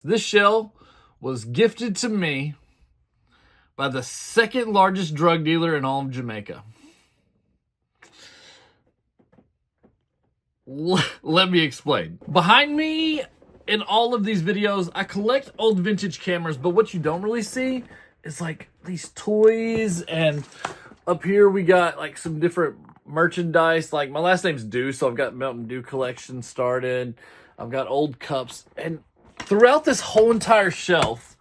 This shell was gifted to me by the second largest drug dealer in all of Jamaica. Let me explain. Behind me in all of these videos, I collect old vintage cameras, but what you don't really see is like these toys, and up here we got like some different merchandise. Like my last name's Dew, so I've got Mountain Dew collection started. I've got old cups, and throughout this whole entire shelf,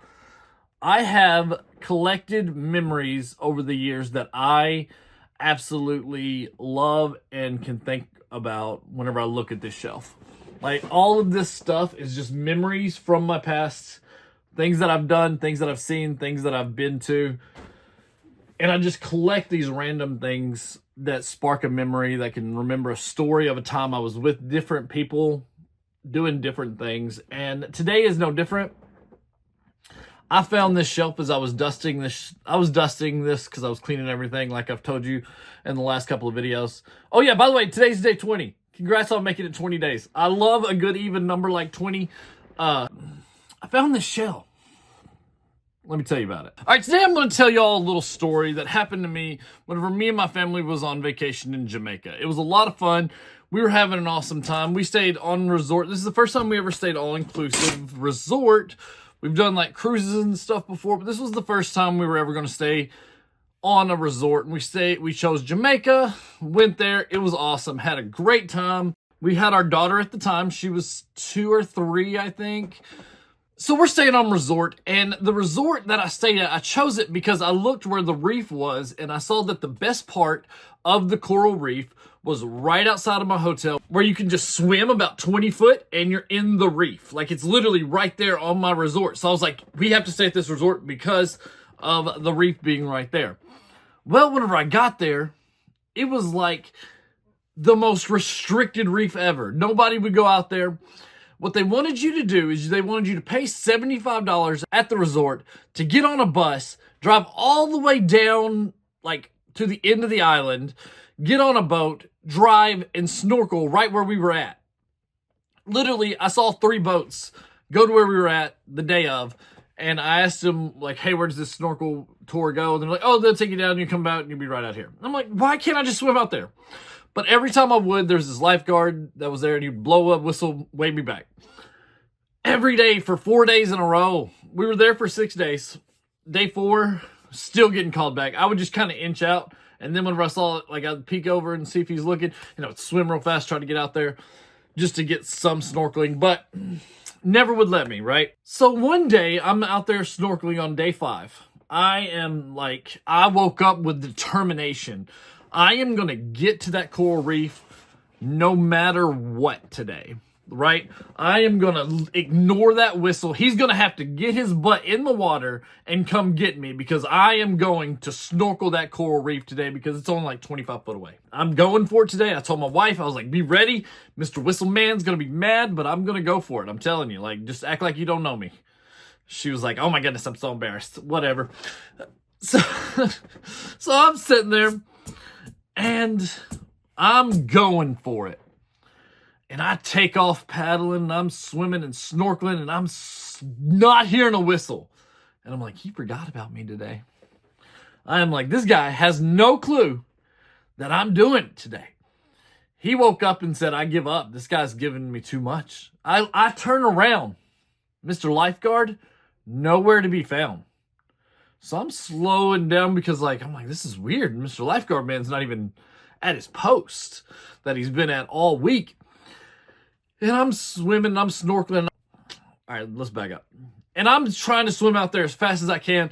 I have collected memories over the years that I absolutely love and can think about whenever I look at this shelf. Like all of this stuff is just memories from my past, things that I've done, things that I've seen, things that I've been to. And I just collect these random things that spark a memory, that can remember a story of a time I was with different people doing different things. And today is no different. I found this shelf as I was dusting this. I was dusting this because I was cleaning everything, like I've told you in the last couple of videos. Oh yeah, by the way, today's day 20. Congrats on making it 20 days. I love a good even number like 20. I found this shell. Let me tell you about it. All right, today I'm going to tell you all a little story that happened to me whenever me and my family was on vacation in Jamaica. It was a lot of fun. We were having an awesome time. We stayed on resort. This is the first time we ever stayed all-inclusive resort. We've done like cruises and stuff before, but this was the first time we were ever going to stay on a resort. And we chose Jamaica, went there. It was awesome. Had a great time. We had our daughter at the time. She was 2 or 3, I think. So we're staying on resort, and the resort that I stayed at, I chose it because I looked where the reef was, and I saw that the best part of the coral reef was right outside of my hotel, where you can just swim about 20 foot and you're in the reef. Like it's literally right there on my resort. So I was like, we have to stay at this resort because of the reef being right there. Well, whenever I got there, it was like the most restricted reef ever. Nobody would go out there. What they wanted you to do is they wanted you to pay $75 at the resort to get on a bus, drive all the way down like to the end of the island, get on a boat, drive, and snorkel right where we were at. Literally, I saw 3 boats go to where we were at the day of, and I asked them, like, hey, where does this snorkel tour go? And they're like, oh, they'll take you down, and you come out, and you'll be right out here. I'm like, why can't I just swim out there? But every time I would, there's this lifeguard that was there, and he'd blow a whistle, wave me back. Every day for 4 days in a row. We were there for 6 days. Day 4, still getting called back. I would just kind of inch out, and then whenever I saw it, like I'd peek over and see if he's looking, and I would swim real fast, try to get out there just to get some snorkeling, but never would let me, right? So one day, I'm out there snorkeling on day 5. I woke up with determination. I am going to get to that coral reef no matter what today, right? I am going to ignore that whistle. He's going to have to get his butt in the water and come get me because I am going to snorkel that coral reef today because it's only like 25 foot away. I'm going for it today. I told my wife, I was like, be ready. Mr. Whistle Man's going to be mad, but I'm going to go for it. I'm telling you, like, just act like you don't know me. She was like, oh my goodness, I'm so embarrassed. Whatever. So I'm sitting there, and I'm going for it. And I take off paddling, and I'm swimming and snorkeling, and I'm not hearing a whistle. And I'm like, he forgot about me today. I am like, this guy has no clue that I'm doing it today. He woke up and said, I give up. This guy's giving me too much. I turn around. Mr. Lifeguard, nowhere to be found. So I'm slowing down because I'm like, this is weird. Mr. Lifeguard man's not even at his post that he's been at all week. And I'm swimming, I'm snorkeling. All right, let's back up. And I'm trying to swim out there as fast as I can.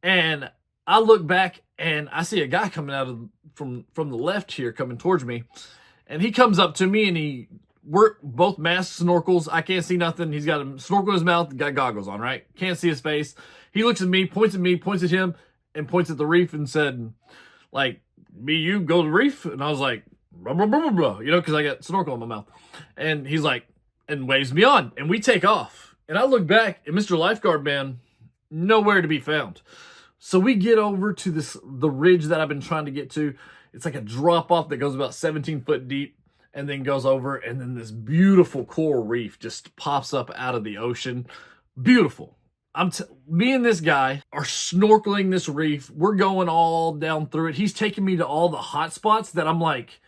And I look back and I see a guy coming out from the left here coming towards me. And he comes up to me and we're both masked snorkels. I can't see nothing. He's got a snorkel in his mouth, got goggles on, right? Can't see his face. He looks at me, points at him, and points at the reef and said, like, me, you go to the reef? And I was like, blah, blah, blah, blah, blah, because I got snorkel in my mouth. And he's like, and waves me on. And we take off. And I look back, and Mr. Lifeguard man, nowhere to be found. So we get over to the ridge that I've been trying to get to. It's like a drop off that goes about 17 foot deep and then goes over. And then this beautiful coral reef just pops up out of the ocean. Beautiful. Me and this guy are snorkeling this reef. We're going all down through it. He's taking me to all the hot spots that I'm like,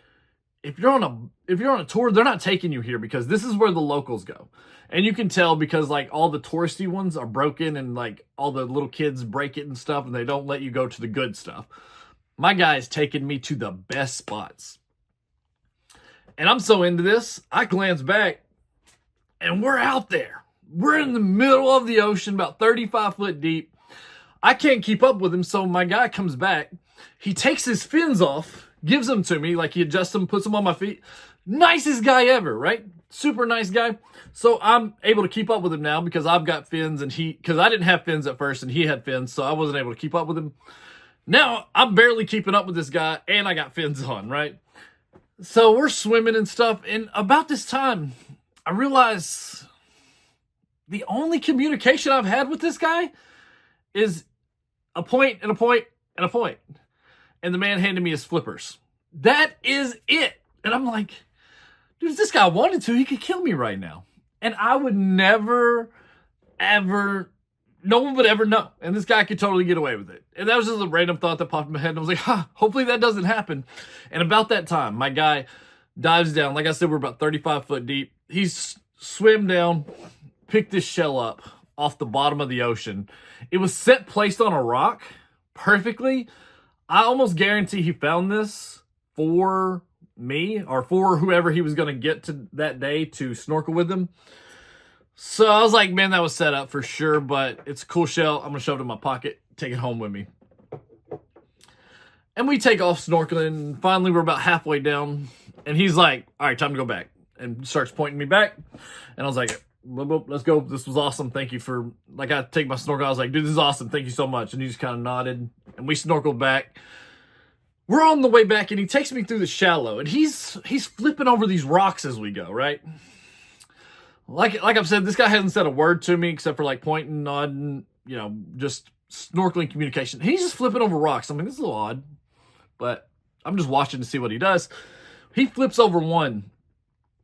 if you're on a tour, they're not taking you here because this is where the locals go. And you can tell because like all the touristy ones are broken and like all the little kids break it and stuff, and they don't let you go to the good stuff. My guy's taking me to the best spots. And I'm so into this, I glance back and we're out there. We're in the middle of the ocean, about 35 foot deep. I can't keep up with him, so my guy comes back. He takes his fins off, gives them to me, like he adjusts them, puts them on my feet. Nicest guy ever, right? Super nice guy. So I'm able to keep up with him now because I've got fins and because I didn't have fins at first and he had fins, so I wasn't able to keep up with him. Now I'm barely keeping up with this guy and I got fins on, right? So we're swimming and stuff, and about this time, I realize the only communication I've had with this guy is a point and a point and a point. And the man handed me his flippers. That is it. And I'm like, dude, if this guy wanted to, he could kill me right now. And I would never, ever, no one would ever know. And this guy could totally get away with it. And that was just a random thought that popped in my head. And I was like, hopefully that doesn't happen. And about that time, my guy dives down. Like I said, we're about 35 foot deep. He's swim down, picked this shell up off the bottom of the ocean. It was placed on a rock perfectly. I almost guarantee he found this for me or for whoever he was going to get to that day to snorkel with him. So I was like, man, that was set up for sure, but it's a cool shell. I'm going to shove it in my pocket, take it home with me. And we take off snorkeling. Finally, we're about halfway down. And he's like, all right, time to go back. And starts pointing me back. And I was like, let's go. This was awesome. Thank you for, like, I take my snorkel. I was like, dude, this is awesome. Thank you so much. And he just kind of nodded. And we snorkeled back. We're on the way back, and he takes me through the shallow. And he's flipping over these rocks as we go, right? Like I've said, this guy hasn't said a word to me except for, like, pointing, nodding, you know, just snorkeling communication. He's just flipping over rocks. I mean, this is a little odd. But I'm just watching to see what he does. He flips over one.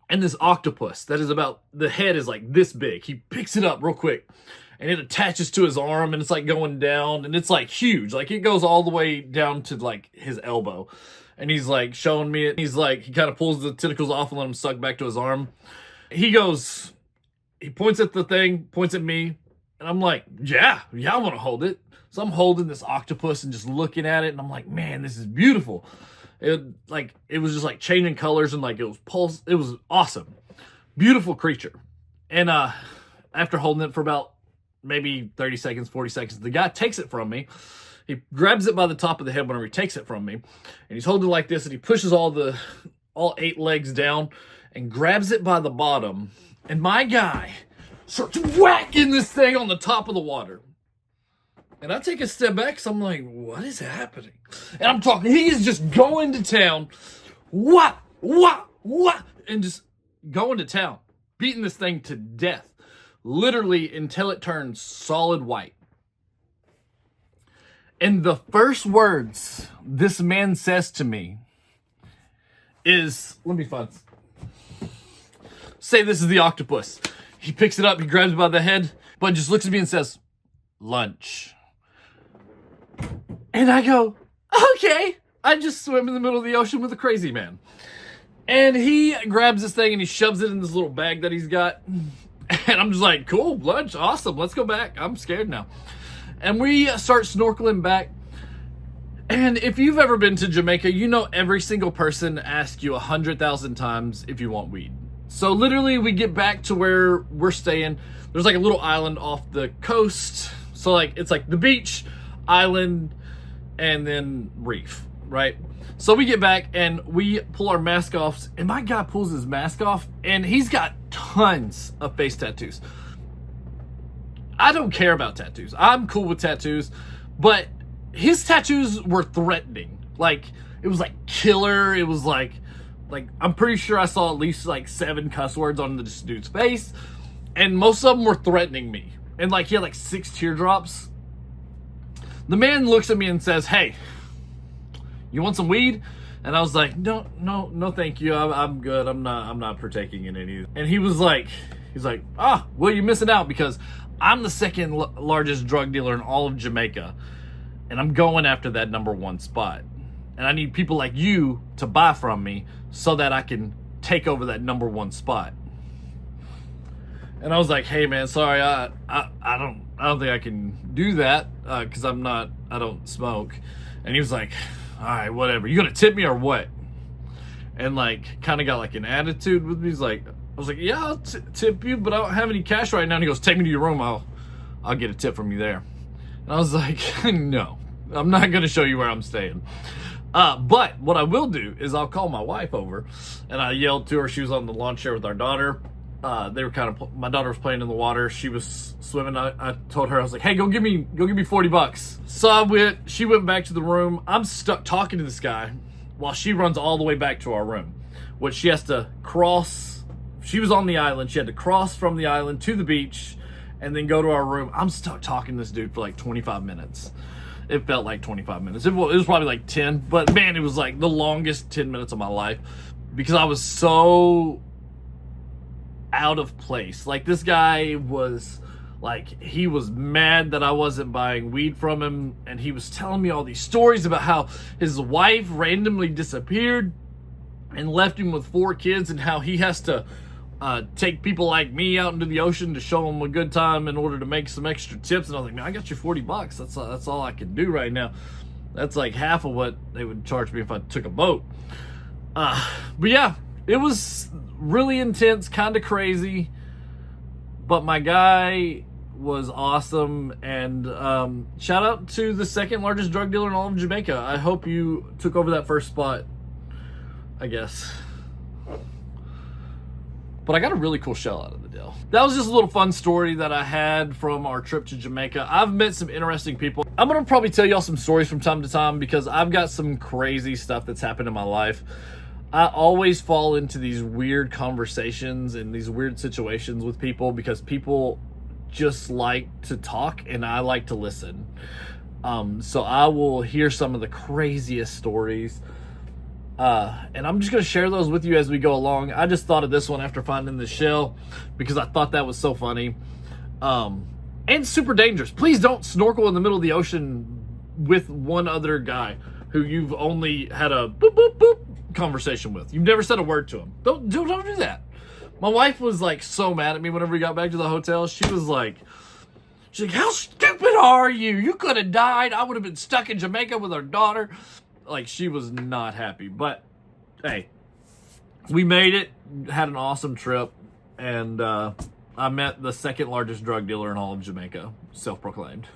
And this octopus that is about, the head is like this big. He picks it up real quick and it attaches to his arm and it's like going down and it's like huge. Like it goes all the way down to like his elbow. And he's like showing me it. He's like, he kind of pulls the tentacles off and let him suck back to his arm. He points at the thing, points at me. And I'm like, yeah, I want to hold it. So I'm holding this octopus and just looking at it. And I'm like, man, this is beautiful. It was just like changing colors and like it was awesome. Beautiful creature. And after holding it for about maybe 30 seconds, 40 seconds, the guy takes it from me. He grabs it by the top of the head whenever he takes it from me. And he's holding it like this and he pushes all 8 legs down and grabs it by the bottom. And my guy starts whacking this thing on the top of the water. And I take a step back because I'm like, what is happening? And I'm talking, he is just going to town. What? And just going to town. Beating this thing to death. Literally until it turns solid white. And the first words this man says to me is, let me find. Say this is the octopus. He picks it up, he grabs it by the head, but just looks at me and says, lunch. And I go, okay. I just swim in the middle of the ocean with a crazy man. And he grabs this thing and he shoves it in this little bag that he's got. And I'm just like, cool, lunch, awesome. Let's go back. I'm scared now. And we start snorkeling back. And if you've ever been to Jamaica, you know every single person asks you 100,000 times if you want weed. So literally we get back to where we're staying. There's like a little island off the coast. So like, it's like the beach, island, and then reef, right? So we get back and we pull our mask off, and my guy pulls his mask off and he's got tons of face tattoos. I don't care about tattoos. I'm cool with tattoos, but his tattoos were threatening. Like, it was like killer. It was like I'm pretty sure I saw at least like 7 cuss words on this dude's face, and most of them were threatening me. And like, he had like 6 teardrops. The man looks at me and says, hey, you want some weed? And I was like, no, thank you. I'm good. I'm not partaking in any. And he's like, well, you're missing out because I'm the second largest drug dealer in all of Jamaica, and I'm going after that #1 spot. And I need people like you to buy from me so that I can take over that #1 spot. And I was like, hey man, sorry, I don't think I can do that because I don't smoke. And he was like, all right, whatever. You gonna tip me or what? And like, kind of got like an attitude with me. He's like, I was like, yeah, I'll tip you, but I don't have any cash right now. And he goes, take me to your room. I'll get a tip from you there. And I was like, no, I'm not gonna show you where I'm staying. But what I will do is I'll call my wife over, and I yelled to her. She was on the lawn chair with our daughter. They were my daughter was playing in the water. She was swimming. I told her, I was like, hey, go give me $40. So she went back to the room. I'm stuck talking to this guy while she runs all the way back to our room, which she has to cross. She was on the island. She had to cross from the island to the beach and then go to our room. I'm stuck talking to this dude for like 25 minutes. It felt like 25 minutes. It was probably like 10, but man, it was like the longest 10 minutes of my life because I was so out of place. Like, this guy was like, he was mad that I wasn't buying weed from him, and he was telling me all these stories about how his wife randomly disappeared and left him with 4 kids, and how he has to take people like me out into the ocean to show them a good time in order to make some extra tips. And I was like, man, I got you $40. That's all I can do right now. That's like half of what they would charge me if I took a boat. But yeah, it was really intense, kind of crazy, but my guy was awesome. And shout out to the second largest drug dealer in all of Jamaica. I hope you took over that first spot, I guess. But I got a really cool shell out of the deal. That was just a little fun story that I had from our trip to Jamaica. I've met some interesting people. I'm gonna probably tell y'all some stories from time to time because I've got some crazy stuff that's happened in my life. I always fall into these weird conversations and these weird situations with people because people just like to talk and I like to listen. So I will hear some of the craziest stories. And I'm just going to share those with you as we go along. I just thought of this one after finding the shell because I thought that was so funny. And super dangerous. Please don't snorkel in the middle of the ocean with one other guy who you've only had a boop, boop, boop conversation with. You've never said a word to him. Don't do that. My wife was like so mad at me whenever we got back to the hotel. She's like, how stupid are you? You could have died. I would have been stuck in Jamaica with our daughter. Like, she was not happy. But hey, we made it, had an awesome trip, and I met the second largest drug dealer in all of Jamaica, self-proclaimed.